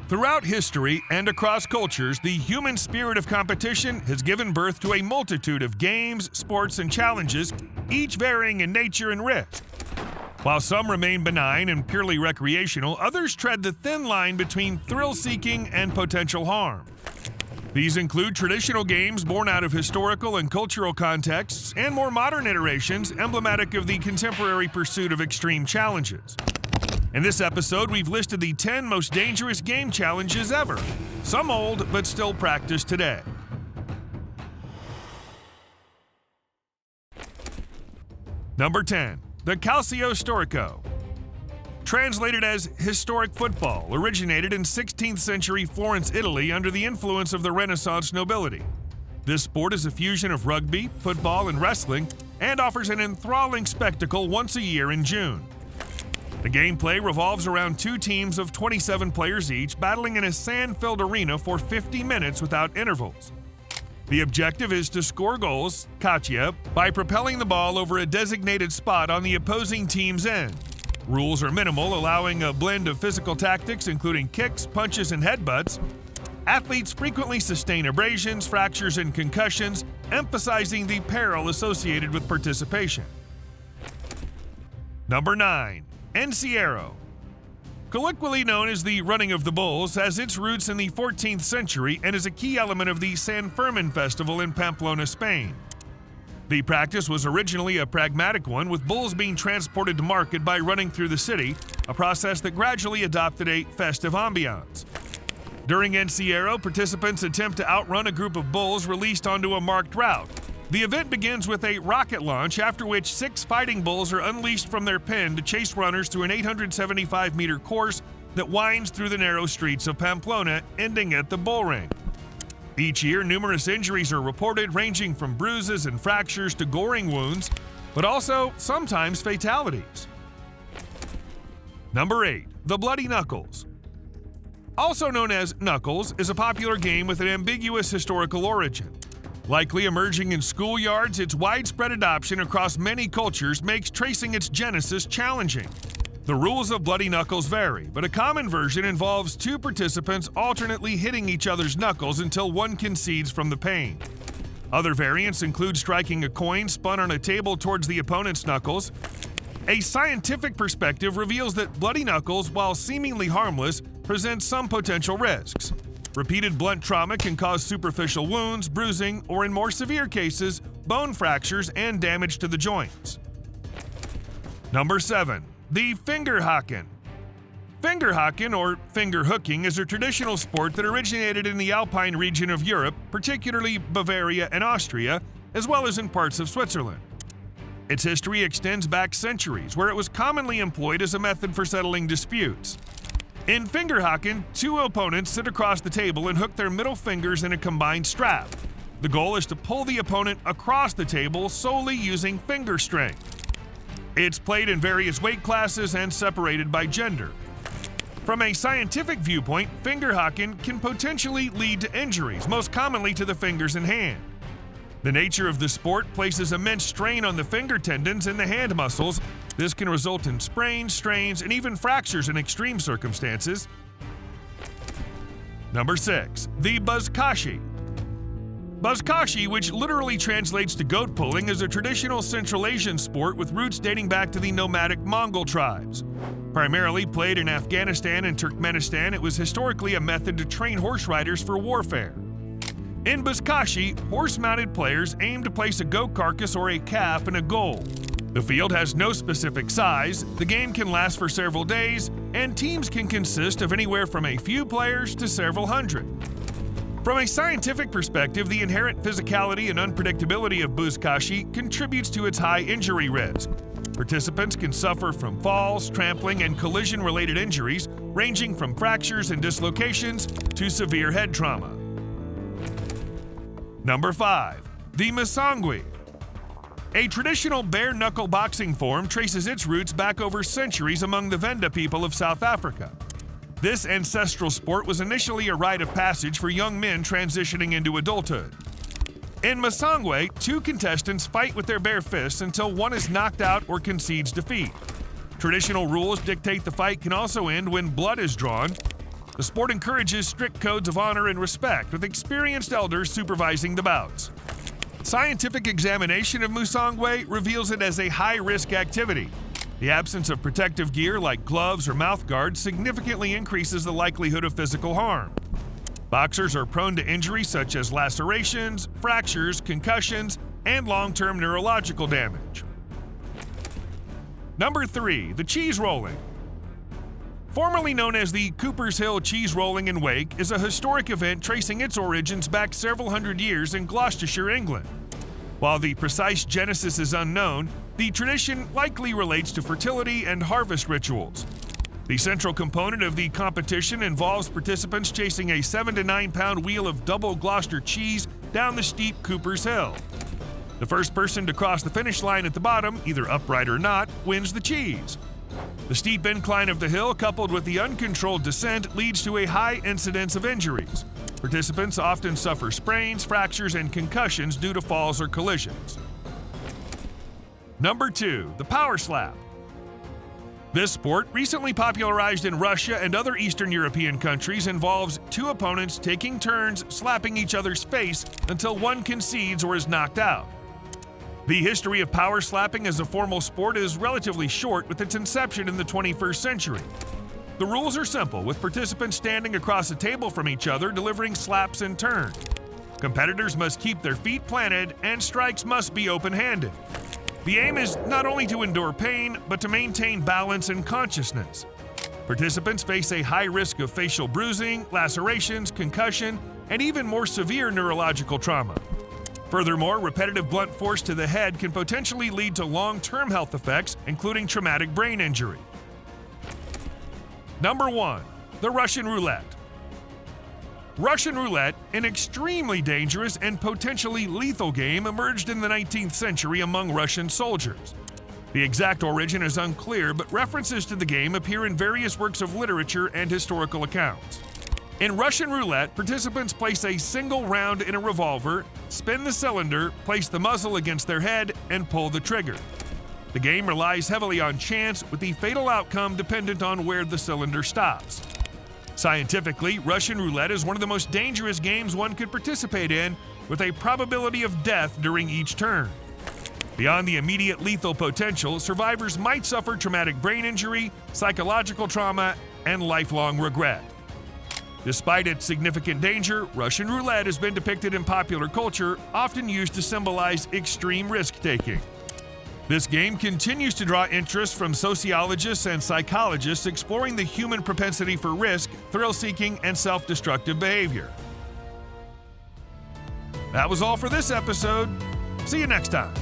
Throughout history and across cultures, the human spirit of competition has given birth to a multitude of games, sports, and challenges, each varying in nature and risk. While some remain benign and purely recreational, others tread the thin line between thrill-seeking and potential harm. These include traditional games born out of historical and cultural contexts, and more modern iterations emblematic of the contemporary pursuit of extreme challenges. In this episode, we've listed the 10 most dangerous game challenges ever, some old but still practiced today. Number 10. The CALCIO STORICO. Translated as historic football, originated in 16th century Florence, Italy under the influence of the Renaissance nobility. This sport is a fusion of rugby, football, and wrestling, and offers an enthralling spectacle once a year in June. The gameplay revolves around two teams of 27 players each, battling in a sand-filled arena for 50 minutes without intervals. The objective is to score goals, CALCIO, by propelling the ball over a designated spot on the opposing team's end. Rules are minimal, allowing a blend of physical tactics including kicks, punches, and headbutts. Athletes frequently sustain abrasions, fractures, and concussions, emphasizing the peril associated with participation. Number 9. ENCIERRO. Colloquially known as the running of the bulls, has its roots in the 14th century and is a key element of the San Fermin festival in Pamplona, Spain. The practice was originally a pragmatic one, with bulls being transported to market by running through the city, a process that gradually adopted a festive ambiance. During ENCIERRO, participants attempt to outrun a group of bulls released onto a marked route. The event begins with a rocket launch, after which 6 fighting bulls are unleashed from their pen to chase runners through an 875-meter course that winds through the narrow streets of Pamplona, ending at the bull ring. Each year, numerous injuries are reported, ranging from bruises and fractures to goring wounds, but also sometimes fatalities. Number 8. The Bloody Knuckles. Also known as Knuckles, is a popular game with an ambiguous historical origin. Likely emerging in schoolyards, its widespread adoption across many cultures makes tracing its genesis challenging. The rules of Bloody Knuckles vary, but a common version involves 2 participants alternately hitting each other's knuckles until one concedes from the pain. Other variants include striking a coin spun on a table towards the opponent's knuckles. A scientific perspective reveals that Bloody Knuckles, while seemingly harmless, presents some potential risks. Repeated blunt trauma can cause superficial wounds, bruising, or in more severe cases, bone fractures and damage to the joints. Number 7. The FINGERHAKEN. Fingerhaken, or finger hooking, is a traditional sport that originated in the Alpine region of Europe, particularly Bavaria and Austria, as well as in parts of Switzerland. Its history extends back centuries, where it was commonly employed as a method for settling disputes. In Fingerhaken, 2 opponents sit across the table and hook their middle fingers in a combined strap. The goal is to pull the opponent across the table solely using finger strength. It's played in various weight classes and separated by gender. From a scientific viewpoint, Fingerhaken can potentially lead to injuries, most commonly to the fingers and hand. The nature of the sport places immense strain on the finger tendons and the hand muscles. This can result in sprains, strains, and even fractures in extreme circumstances. Number 6. The BUZKASHI. BUZKASHI, which literally translates to goat pulling, is a traditional Central Asian sport with roots dating back to the nomadic Mongol tribes. Primarily played in Afghanistan and Turkmenistan, it was historically a method to train horse riders for warfare. In BUZKASHI, horse-mounted players aim to place a goat carcass or a calf in a goal. The field has no specific size, the game can last for several days, and teams can consist of anywhere from a few players to several hundred. From a scientific perspective, the inherent physicality and unpredictability of BUZKASHI contributes to its high injury risk. Participants can suffer from falls, trampling, and collision-related injuries, ranging from fractures and dislocations to severe head trauma. Number 5. The MUSANGWE. A traditional bare-knuckle boxing form traces its roots back over centuries among the Venda people of South Africa. This ancestral sport was initially a rite of passage for young men transitioning into adulthood. In MUSANGWE, 2 contestants fight with their bare fists until one is knocked out or concedes defeat. Traditional rules dictate the fight can also end when blood is drawn. The sport encourages strict codes of honor and respect, with experienced elders supervising the bouts. Scientific examination of MUSANGWE reveals it as a high-risk activity. The absence of protective gear like gloves or mouth guards significantly increases the likelihood of physical harm. Boxers are prone to injuries such as lacerations, fractures, concussions, and long-term neurological damage. Number 3. The cheese rolling. Formerly known as the Cooper's Hill Cheese Rolling and Wake, is a historic event tracing its origins back several hundred years in Gloucestershire, England. While the precise genesis is unknown, the tradition likely relates to fertility and harvest rituals. The central component of the competition involves participants chasing a 7 to 9 pound wheel of double Gloucester cheese down the steep Cooper's Hill. The first person to cross the finish line at the bottom, either upright or not, wins the cheese. The steep incline of the hill, coupled with the uncontrolled descent, leads to a high incidence of injuries. Participants often suffer sprains, fractures, and concussions due to falls or collisions. Number 2. The power slap. This sport, recently popularized in Russia and other Eastern European countries, involves two opponents taking turns slapping each other's face until one concedes or is knocked out. The history of power slapping as a formal sport is relatively short, with its inception in the 21st century. The rules are simple, with participants standing across a table from each other delivering slaps in turn. Competitors must keep their feet planted, and strikes must be open-handed. The aim is not only to endure pain, but to maintain balance and consciousness. Participants face a high risk of facial bruising, lacerations, concussion, and even more severe neurological trauma. Furthermore, repetitive blunt force to the head can potentially lead to long-term health effects, including traumatic brain injury. Number 1. The Russian roulette. Russian roulette, an extremely dangerous and potentially lethal game, emerged in the 19th century among Russian soldiers. The exact origin is unclear, but references to the game appear in various works of literature and historical accounts. In Russian roulette, participants place a single round in a revolver, spin the cylinder, place the muzzle against their head, and pull the trigger. The game relies heavily on chance, with the fatal outcome dependent on where the cylinder stops. Scientifically, Russian roulette is one of the most dangerous games one could participate in, with a probability of death during each turn. Beyond the immediate lethal potential, survivors might suffer traumatic brain injury, psychological trauma, and lifelong regret. Despite its significant danger, Russian roulette has been depicted in popular culture, often used to symbolize extreme risk-taking. This game continues to draw interest from sociologists and psychologists exploring the human propensity for risk, thrill-seeking, and self-destructive behavior. That was all for this episode. See you next time.